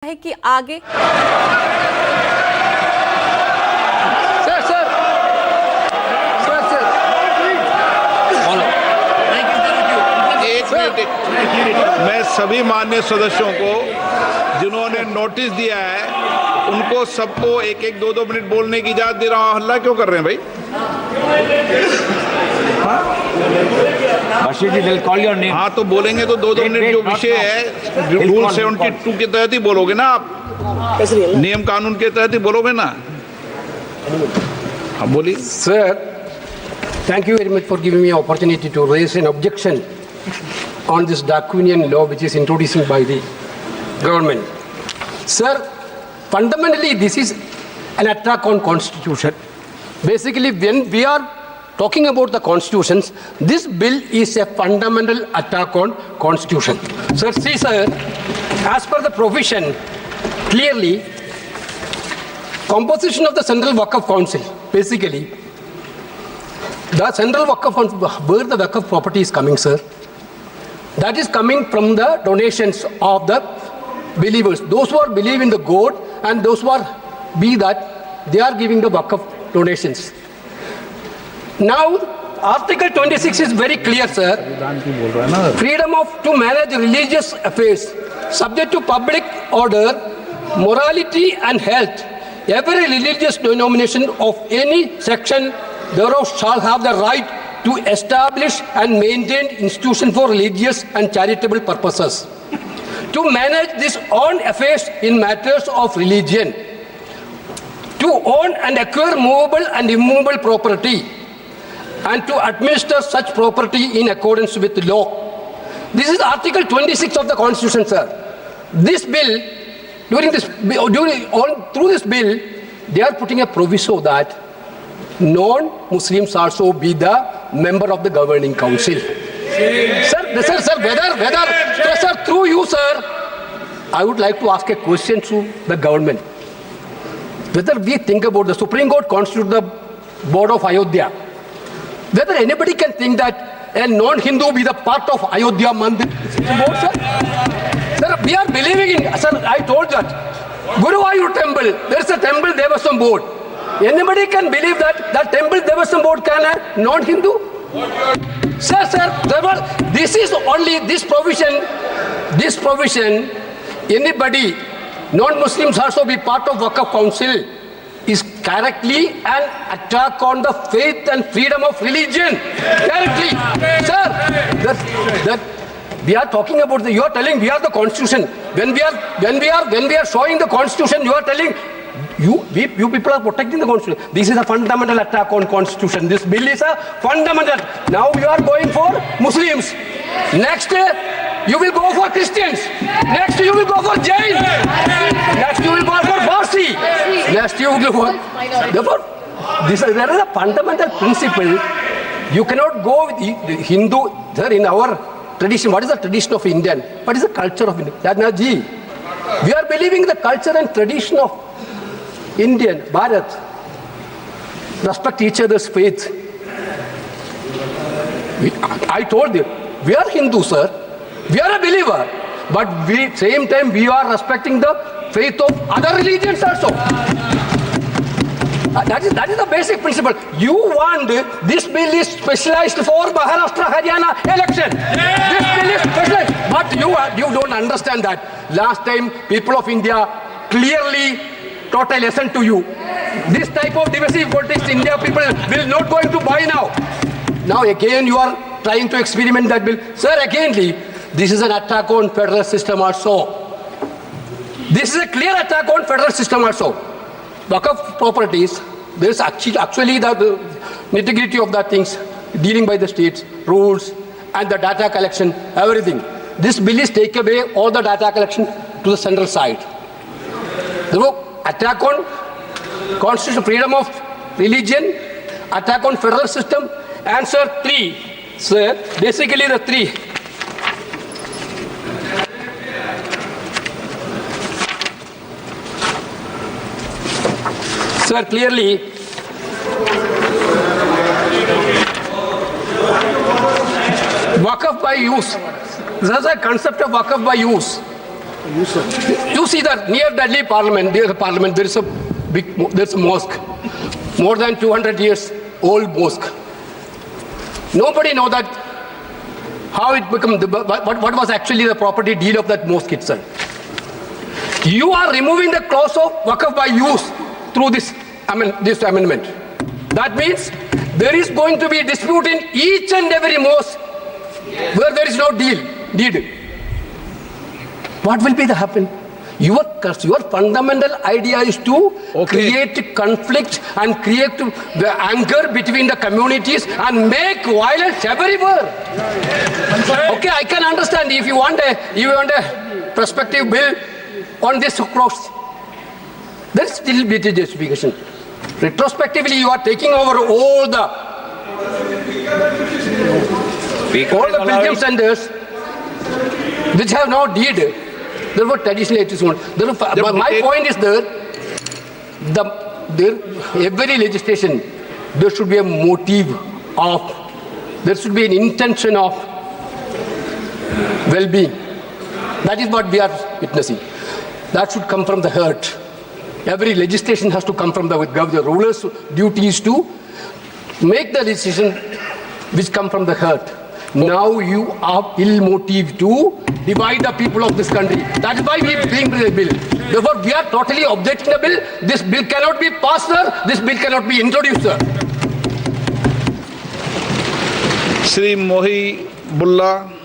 है कि आगे मैं सभी माननीय सदस्यों को जिन्होंने नोटिस दिया है उनको सबको एक एक दो मिनट बोलने की इजाजत दे रहा हूँ। हल्ला क्यों कर रहे हैं भाई? हाँ तो बोलेंगे तो दो मिनट। जो विषय है रूल 72 के तहत ही बोलोगे ना आप, नियम कानून के तहत ही बोलोगे ना। हाँ बोलिए। Sir, thank you very much for giving me an opportunity to raise an objection on this draconian law which is introduced by the government. Sir, fundamentally this is an attack on constitution. Basically, when we are talking about the constitutions, this bill is a fundamental attack on constitution. Sir, see sir, as per the provision, clearly, composition of the Central Waqf Council, basically, the Central Waqf Council, where the Waqf property is coming, sir, that is coming from the donations of the believers. Those who are believe in the God and those who are be that, they are giving the Waqf donations. Now, Article 26 is very clear, sir. Freedom to manage religious affairs, subject to public order, morality and health. Every religious denomination of any section thereof shall have the right to establish and maintain institutions for religious and charitable purposes. To manage this own affairs in matters of religion. To own and acquire movable and immovable property. And to administer such property in accordance with the law. This is Article 26 of the Constitution, sir. This bill, through this bill, they are putting a proviso that non-Muslims also be the member of the governing council. Sir, through you, sir, I would like to ask a question to the government. Whether we think about the Supreme Court constitute the board of Ayodhya, whether anybody can think that a non-Hindu be the part of Ayodhya Mandir board, sir? Sir, we are believing in, sir, I told that. Guruvayur temple, there is a temple, there was some board. Anybody can believe that that temple, there was some board can a non-Hindu? Sir, this is only this provision, anybody, non-Muslims also be part of Waqf Council, is correctly an attack on the faith and freedom of religion. Correctly. Sir, that we are talking about you are telling we are the constitution. When we are showing the constitution, you are telling you people are protecting the constitution. This is a fundamental attack on constitution. This bill is a fundamental. Now you are going for Muslims. Next you will go for Christians. Next you will go for Jain. Next you will go for Parsi. Next you will go for. Therefore, there is a fundamental principle. You cannot go with the Hindu. Sir, in our tradition, what is the tradition of Indian? What is the culture of Indian? Yadnaji, we are believing the culture and tradition of Indian, Bharat. Respect each other's faith. I told you, we are Hindu, sir. We are a believer. But same time, we are respecting the faith of other religions also. That is the basic principle. You want this bill is specialized for Maharashtra, Haryana election. This bill is specialized. But you don't understand that. Last time, people of India clearly taught a lesson to you. This type of divisive politics, India people will not going to buy now. Now again, you are trying to experiment that bill. Sir, again, this is an attack on federal system also. This is a clear attack on federal system also. Waqf properties, there is actually the nitty-gritty of the things dealing by the states, rules, and the data collection, everything. This bill is take away all the data collection to the central side. Attack on constitution, freedom of religion, attack on federal system. Answer 3. Sir, basically the 3. Sir, clearly, Waqf by use. There is a concept of Waqf by use. You see that near Delhi Parliament, there is a mosque, more than 200 years old mosque. Nobody know that how it became, what was actually the property deed of that mosque itself. You are removing the clause of waqf by use through this amendment. That means there is going to be a dispute in each and every mosque where there is no deed. What will be the happen? Your fundamental idea is to create conflict and create the anger between the communities and make violence everywhere. Okay, I can understand if you want a prospective bill on this cross. There is still be a justification. Retrospectively, you are taking over all the pilgrim centers which have no deed. Therefore, traditionally it is not. My point is that every legislation, there should be a motive of, there should be an intention of well-being. That is what we are witnessing. That should come from the heart. Every legislation has to come from the ruler's duty is to make the decision which come from the heart. Now you are ill motive to divide the people of this country. That is why we bring the bill. Therefore, we are totally objectionable. This bill cannot be passed, sir. This bill cannot be introduced, sir. Shri Mohi Bulla.